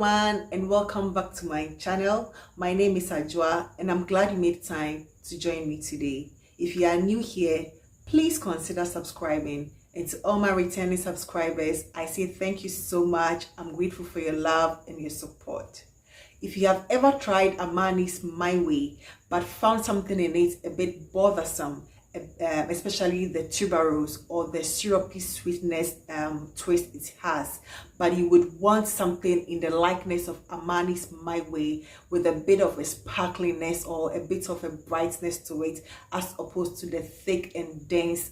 everyone, and welcome back to my channel. My name is Ajwa and I'm glad you made time to join me today. If you are new here, please consider subscribing, and to all my returning subscribers, I say thank you so much. I'm grateful for your love and your support. If you have ever tried Armani's My Way but found something in it a bit bothersome, especially the tuberose or the syrupy sweetness twist it has, but you would want something in the likeness of Armani's My Way with a bit of a sparkliness or a bit of a brightness to it, as opposed to the thick and dense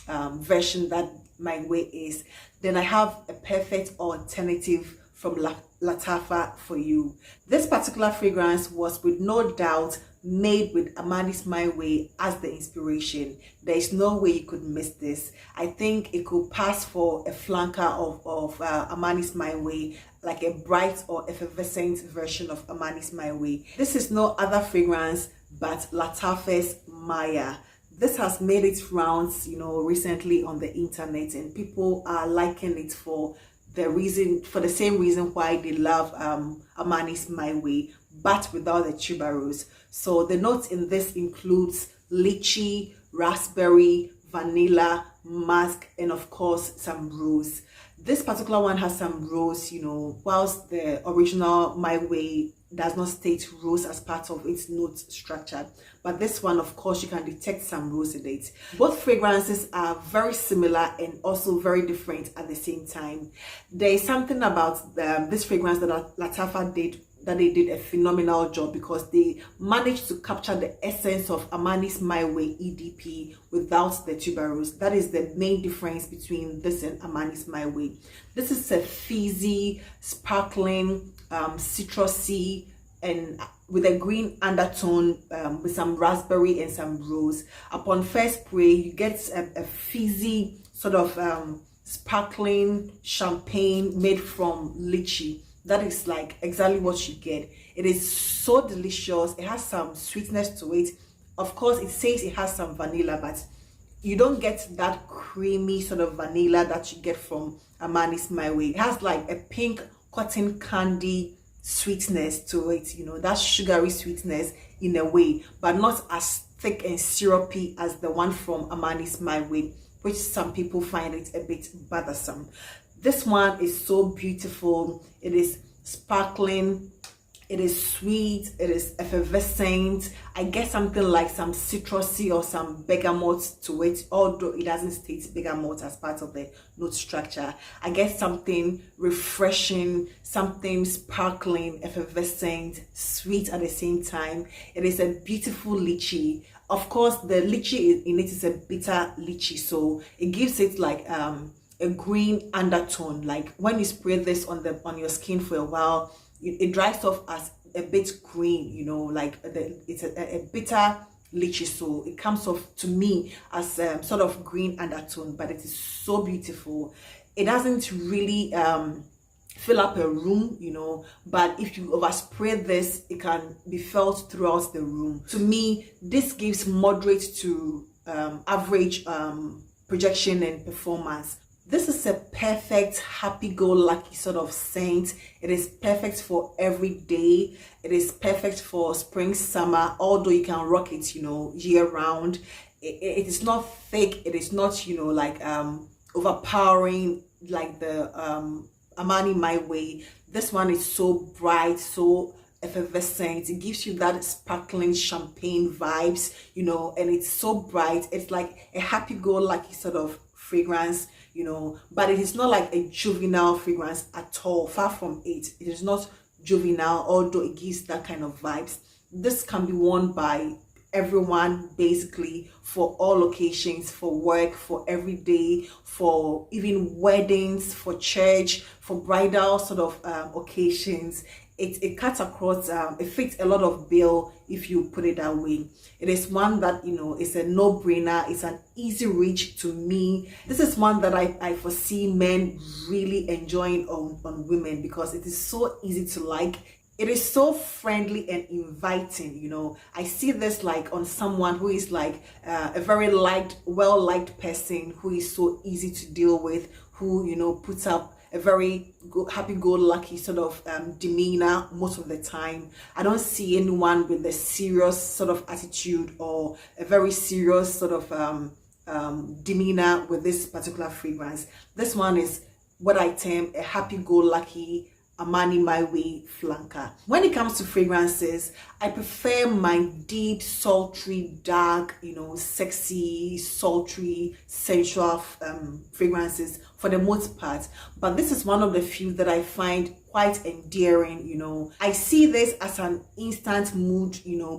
version that My Way is, then I have a perfect alternative from Lattafa for you. This particular fragrance was with no doubt made with Armani's My Way as the inspiration. There is no way you could miss this. I think it could pass for a flanker of Armani's My Way, like a bright or effervescent version of Armani's My Way. This is no other fragrance but Lattafa Mayar. This has made its rounds, recently on the internet, and people are liking it for the same reason why they love Armani's My Way, but without the tuberose. So the notes in this includes lychee, raspberry, vanilla, musk, and of course some rose. This particular one has some rose, whilst the original My Way does not state rose as part of its note structure, but this one, of course, you can detect some rose in it. Both fragrances are very similar and also very different at the same time. There is something about this fragrance that Lattafa did, that they did a phenomenal job, because they managed to capture the essence of Armani's My Way EDP without the tuberose. That is the main difference between this and Armani's My Way. This is a fizzy, sparkling, citrusy, and with a green undertone, with some raspberry and some rose. Upon first spray, you get a fizzy sort of sparkling champagne made from lychee. That is like exactly what you get. It is so delicious. It has some sweetness to it. Of course, it says it has some vanilla, but you don't get that creamy sort of vanilla that you get from Armani's My Way. It has like a pink cotton candy sweetness to it, that sugary sweetness in a way, but not as thick and syrupy as the one from Armani's My Way, which some people find it a bit bothersome. This one is so beautiful. It is sparkling, it is sweet, it is effervescent. I get something like some citrusy or some bergamot to it, although it doesn't state bergamot as part of the note structure. I get something refreshing, something sparkling, effervescent, sweet at the same time. It is a beautiful lychee. Of course, the lychee in it is a bitter lychee, so it gives it like a green undertone. Like when you spray this on your skin for a while, it dries off as a bit green, like it's a bitter lychee, so it comes off to me as a sort of green undertone, but it is so beautiful. It doesn't really fill up a room, but if you overspray this, it can be felt throughout the room. To me, this gives moderate to average projection and performance. This is a perfect happy-go-lucky sort of scent. It is perfect for every day. It is perfect for spring, summer, although you can rock it, year round. It is not thick. It is not, like overpowering like the Armani My Way. This one is so bright, so effervescent. It gives you that sparkling champagne vibes, and it's so bright. It's like a happy-go-lucky sort of fragrance, but it is not like a juvenile fragrance at all. Far from it. It is not juvenile, although it gives that kind of vibes. This can be worn by everyone, basically, for all occasions, for work, for every day, for even weddings, for church, for bridal sort of occasions. It cuts across, it fits a lot of bill if you put it that way. It is one that, is a no-brainer. It's an easy reach to me. This is one that I foresee men really enjoying on women, because it is so easy to like. It is so friendly and inviting. I see this like on someone who is like a very well-liked person, who is so easy to deal with, who puts up a very happy-go-lucky sort of demeanor most of the time. I don't see anyone with a serious sort of attitude or a very serious sort of demeanor with this particular fragrance. This one is what I term a happy-go-lucky Armani My Way flanker. When it comes to fragrances, I prefer my deep, sultry, dark, sexy, sultry, sensual fragrances for the most part. But this is one of the few that I find quite endearing. I see this as an instant mood,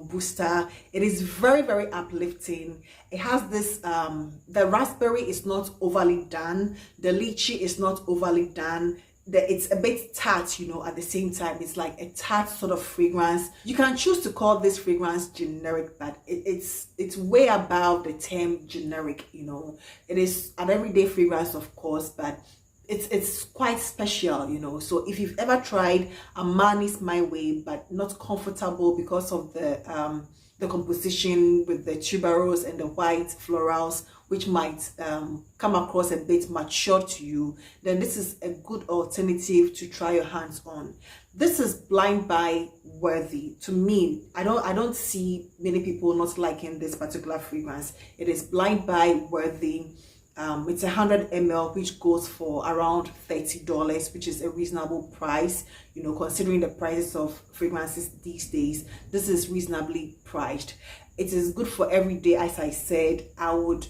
booster. It is very, very uplifting. It has this, the raspberry is not overly done. The lychee is not overly done. It's a bit tart, at the same time. It's like a tart sort of fragrance. You can choose to call this fragrance generic, but it's way above the term generic. It is an everyday fragrance, of course, but it's quite special. So if you've ever tried Armani's My Way but not comfortable because of the composition with the tuberose and the white florals, which might come across a bit mature to you, then this is a good alternative to try your hands on. This is blind buy worthy. To me, I don't see many people not liking this particular fragrance. It is blind buy worthy. It's 100 ml, which goes for around $30, which is a reasonable price. Considering the prices of fragrances these days, this is reasonably priced. It is good for every day. As I said, I would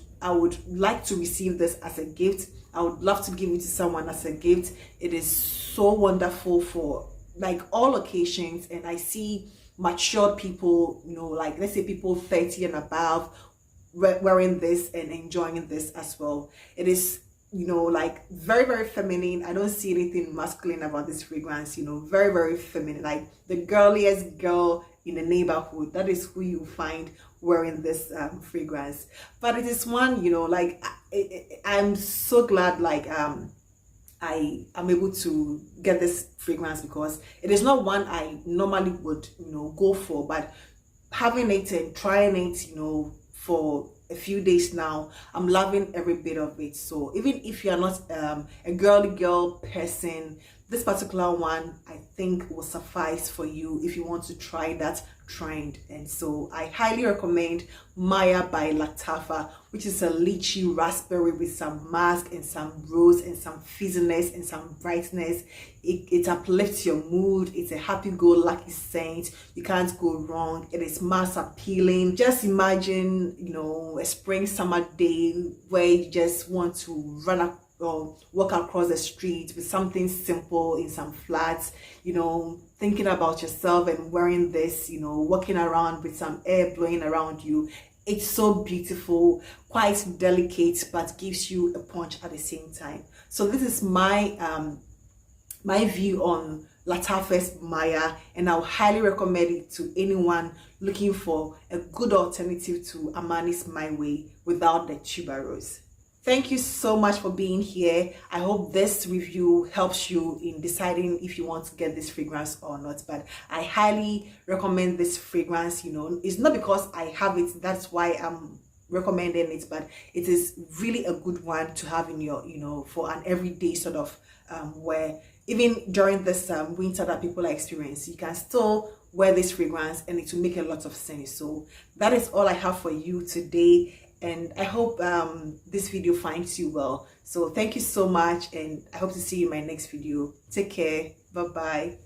like to receive this as a gift. I would love to give it to someone as a gift. It is so wonderful for like all occasions, and I see matured people, like let's say people 30 and above, wearing this and enjoying this as well. It is like very, very feminine. I don't see anything masculine about this fragrance. Very, very feminine, like the girliest girl in the neighborhood. That is who you find wearing this fragrance. But it is one, like I'm so glad like I am able to get this fragrance, because it is not one I normally would go for, but having it and trying it for a few days now, I'm loving every bit of it. So even if you're not a girly girl person, this particular one I think will suffice for you if you want to try that trend. And so I highly recommend Mayar by Lattafa, which is a lychee raspberry with some musk and some rose and some fizziness and some brightness. It uplifts your mood. It's a happy-go-lucky scent. You can't go wrong. It is mass appealing. Just imagine a spring summer day where you just want to run up or walk across the street with something simple in some flats, thinking about yourself and wearing this, walking around with some air blowing around you. It's so beautiful, quite delicate, but gives you a punch at the same time. So this is my my view on Lattafa's Mayar, and I'll highly recommend it to anyone looking for a good alternative to Armani's My Way without the tuberose. Thank you so much for being here. I hope this review helps you in deciding if you want to get this fragrance or not. But I highly recommend this fragrance. It's not because I have it, that's why I'm recommending it, but it is really a good one to have in your, for an everyday sort of wear. Even during this winter that people are experiencing, you can still wear this fragrance and it will make a lot of sense. So that is all I have for you today. And I hope this video finds you well. So thank you so much, and I hope to see you in my next video. Take care. Bye bye.